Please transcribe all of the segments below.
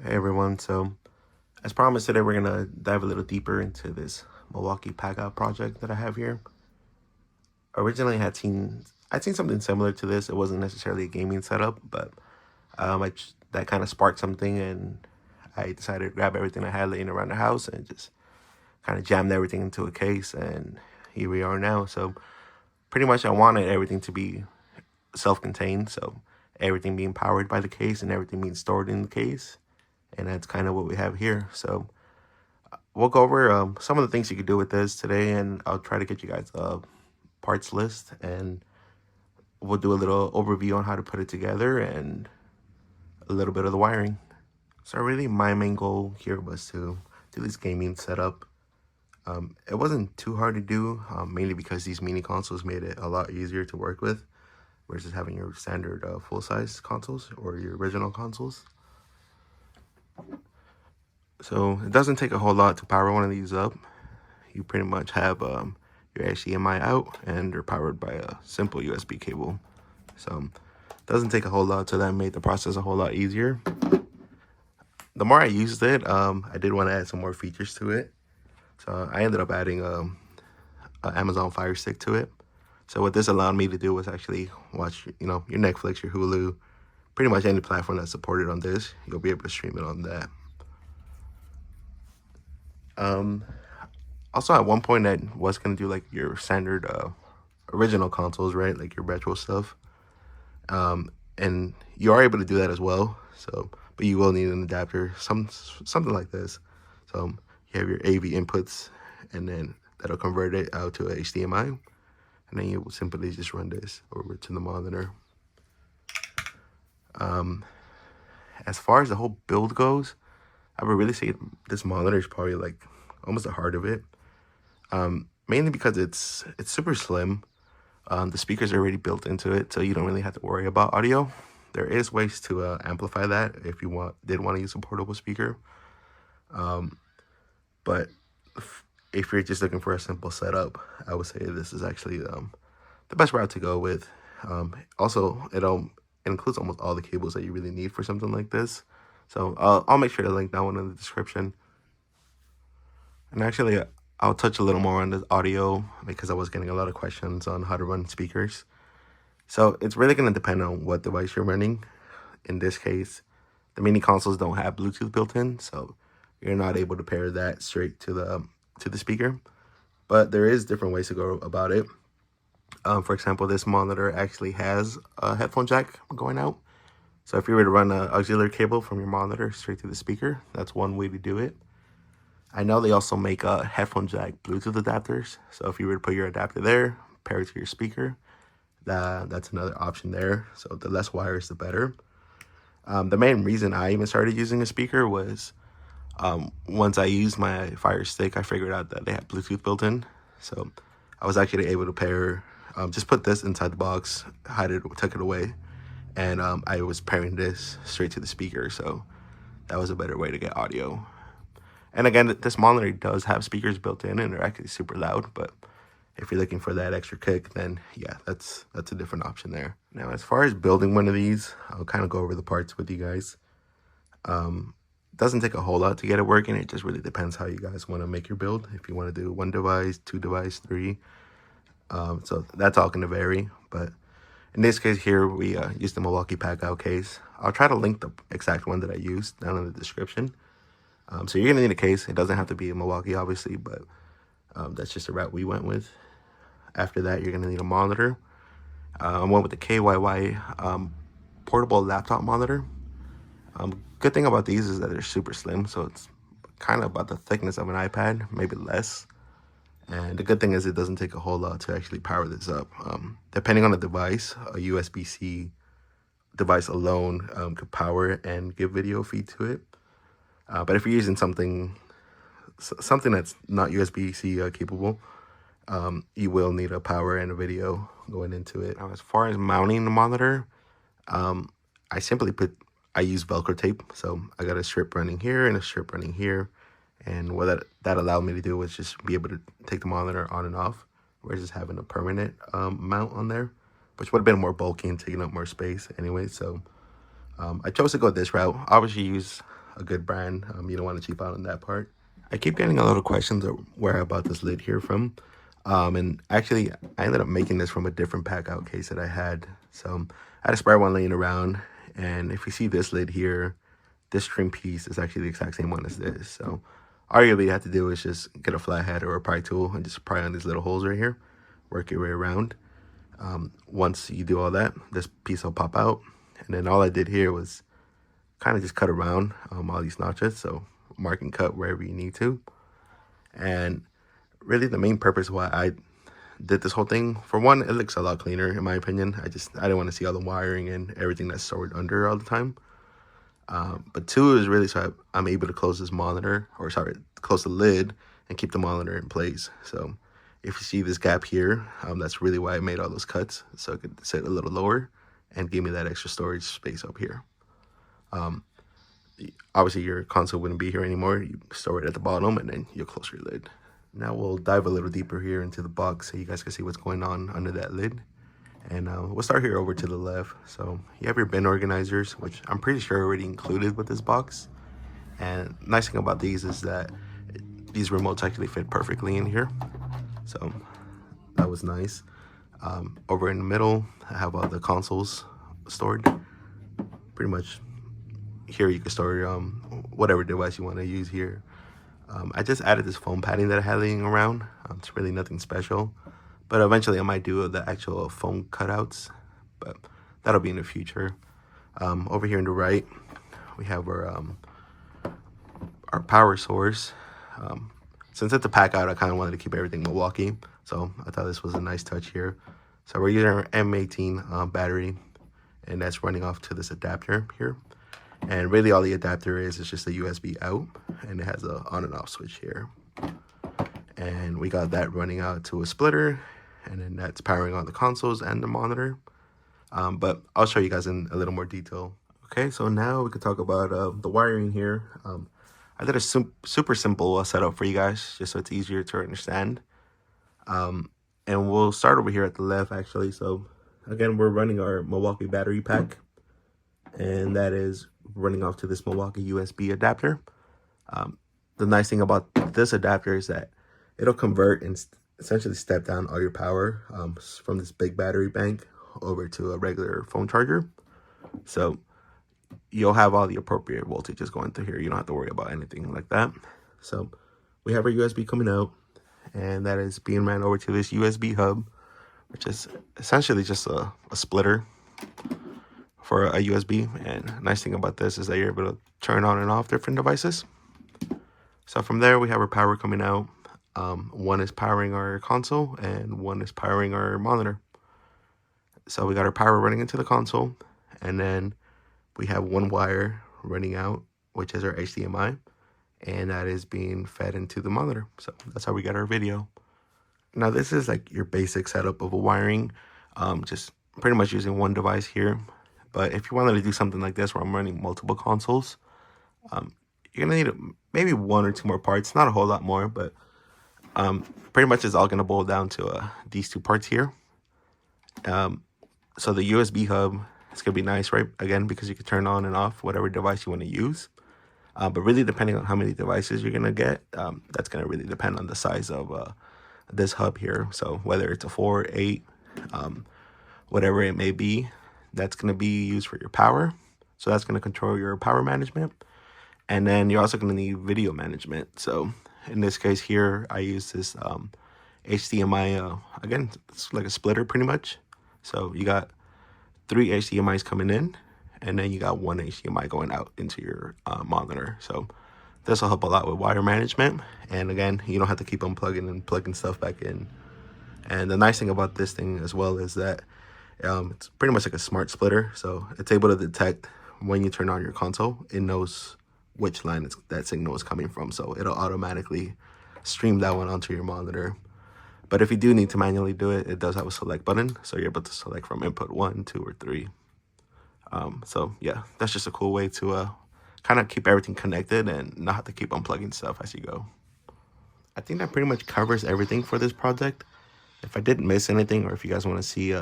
Hey everyone, so as promised today we're gonna dive a little deeper into this Milwaukee Packout project that I have here. Originally I'd seen something similar to this. It wasn't necessarily a gaming setup, but that kind of sparked something, and I decided to grab everything I had laying around the house and just kind of jammed everything into a case, and here we are now. So pretty much I wanted everything to be self-contained, so everything being powered by the case and everything being stored in the case, and that's kind of what we have here. So we'll go over some of the things you could do with this today, and I'll try to get you guys a parts list, and we'll do a little overview on how to put it together and a little bit of the wiring. So really my main goal here was to do this gaming setup. It wasn't too hard to do, mainly because these mini consoles made it a lot easier to work with versus having your standard full-size consoles or your original consoles. So it doesn't take a whole lot to power one of these up. You pretty much have your HDMI out, and they're powered by a simple USB cable. So it doesn't take a whole lot, so that made the process a whole lot easier. The more I used it, I did want to add some more features to it. So I ended up adding an Amazon Fire Stick to it. So what this allowed me to do was actually watch, your Netflix, your Hulu, pretty much any platform that's supported on this. You'll be able to stream it on that. Also, at one point, I was going to do like your standard original consoles, right? Like your retro stuff. And you are able to do that as well. So, but you will need an adapter, something like this. So you have your AV inputs, and then that'll convert it out to HDMI. And then you will simply just run this over to the monitor. As far as the whole build goes, I would really say this monitor is probably like almost the heart of it. Mainly because it's super slim. The speakers are already built into it, so you don't really have to worry about audio. There is ways to amplify that if you did want to use a portable speaker. But if you're just looking for a simple setup, I would say this is actually the best route to go with. Also, it includes almost all the cables that you really need for something like this. So I'll make sure to link that one in the description. And actually, I'll touch a little more on the audio because I was getting a lot of questions on how to run speakers. So it's really going to depend on what device you're running. In this case, the mini consoles don't have Bluetooth built in, so you're not able to pair that straight to the speaker. But there is different ways to go about it. For example, this monitor actually has a headphone jack going out. So if you were to run an auxiliary cable from your monitor straight to the speaker, that's one way to do it. I know they also make headphone jack Bluetooth adapters. So if you were to put your adapter there, pair it to your speaker, that's another option there. So the less wires, the better. The main reason I even started using a speaker was once I used my Fire Stick, I figured out that they had Bluetooth built in. So I was actually able to pair, just put this inside the box, tuck it away, and I was pairing this straight to the speaker. So that was a better way to get audio. And again, this monitor does have speakers built in, and they're actually super loud. But if you're looking for that extra kick, then yeah, that's a different option there. Now, as far as building one of these, I'll kind of go over the parts with you guys. It doesn't take a whole lot to get it working. It just really depends how you guys want to make your build. If you want to do 1 device, 2 device, 3. So that's all going to vary. But in this case here, we used the Milwaukee Packout case. I'll try to link the exact one that I used down in the description. So you're going to need a case. It doesn't have to be a Milwaukee, obviously, but that's just the route we went with. After that, you're going to need a monitor. I went with the KYY portable laptop monitor. Good thing about these is that they're super slim, so it's kind of about the thickness of an iPad, maybe less. And the good thing is it doesn't take a whole lot to actually power this up. Depending on the device, a USB-C device alone could power it and give video feed to it. But if you're using something that's not USB-C capable, you will need a power and a video going into it. Now, as far as mounting the monitor, I use Velcro tape. So I got a strip running here and a strip running here. And what that allowed me to do was just be able to take the monitor on and off, whereas just having a permanent mount on there, which would have been more bulky and taking up more space anyway. So I chose to go this route. Obviously use a good brand. You don't want to cheap out on that part. I keep getting a lot of questions of where I bought this lid here from. And actually, I ended up making this from a different Packout case that I had. So I had a spare one laying around. And if you see this lid here, this trim piece is actually the exact same one as this. So all you really have to do is just get a flathead or a pry tool and just pry on these little holes right here. Work your way around. Once you do all that, this piece will pop out. And then all I did here was kind of just cut around all these notches. So mark and cut wherever you need to. And really the main purpose why I did this whole thing, for one, it looks a lot cleaner in my opinion. I didn't want to see all the wiring and everything that's stored under all the time. But two is really so I'm able to close this monitor, or sorry, close the lid and keep the monitor in place. So if you see this gap here, that's really why I made all those cuts, so it could sit a little lower and give me that extra storage space up here. Obviously your console wouldn't be here anymore. You store it at the bottom and then you'll close your lid. Now we'll dive a little deeper here into the box so you guys can see what's going on under that lid. And we'll start here over to the left. So you have your bin organizers, which I'm pretty sure are already included with this box. And nice thing about these is that these remotes actually fit perfectly in here. So that was nice. Over in the middle, I have all the consoles stored. Pretty much here you can store whatever device you want to use here. I just added this foam padding that I had laying around. It's really nothing special, but eventually I might do the actual foam cutouts, but that'll be in the future. Over here on the right, we have our power source. Since it's a Packout, I kind of wanted to keep everything Milwaukee, so I thought this was a nice touch here. So we're using our M18 battery, and that's running off to this adapter here. And really all the adapter is just a USB out, and it has a on and off switch here. And we got that running out to a splitter, and then that's powering on the consoles and the monitor. But I'll show you guys in a little more detail. Okay, so now we can talk about the wiring here. I did a super simple setup for you guys, just so it's easier to understand. And we'll start over here at the left, actually. So again, we're running our Milwaukee battery pack, and that is running off to this Milwaukee USB adapter. The nice thing about this adapter is that it'll convert and essentially step down all your power from this big battery bank over to a regular phone charger. So you'll have all the appropriate voltages going through here. You don't have to worry about anything like that. So we have our USB coming out, and that is being ran over to this USB hub, which is essentially just a splitter for a USB. And nice thing about this is that you're able to turn on and off different devices. So from there, we have our power coming out. One is powering our console and one is powering our monitor. So we got our power running into the console, and then we have one wire running out, which is our HDMI, and that is being fed into the monitor. So that's how we get our video. Now this is like your basic setup of a wiring, just pretty much using one device here. But if you wanted to do something like this where I'm running multiple consoles, you're gonna need maybe one or two more parts, not a whole lot more, but pretty much it's all gonna boil down to these two parts here. So the USB hub, it's gonna be nice, right? Again, because you can turn on and off whatever device you want to use. But really, depending on how many devices you're gonna get, that's gonna really depend on the size of this hub here. So whether it's a 4, 8, whatever it may be, that's gonna be used for your power. So that's gonna control your power management. And then you're also gonna need video management. So in this case here, I use this HDMI, again, it's like a splitter pretty much. So you got 3 HDMIs coming in, and then you got 1 HDMI going out into your monitor. So this will help a lot with wire management. And again, you don't have to keep unplugging and plugging stuff back in. And the nice thing about this thing as well is that it's pretty much like a smart splitter. So it's able to detect when you turn on your console. It knows which line that signal is coming from. So it'll automatically stream that one onto your monitor. But if you do need to manually do it, it does have a select button. So you're able to select from input 1, 2, or 3. So yeah, that's just a cool way to kind of keep everything connected and not have to keep unplugging stuff as you go. I think that pretty much covers everything for this project. If I didn't miss anything, or if you guys want to see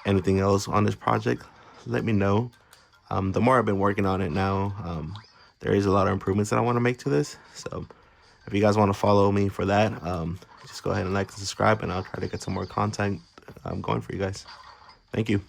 anything else on this project, let me know. The more I've been working on it now, there is a lot of improvements that I want to make to this. So if you guys want to follow me for that, just go ahead and like and subscribe, and I'll try to get some more content going for you guys. Thank you.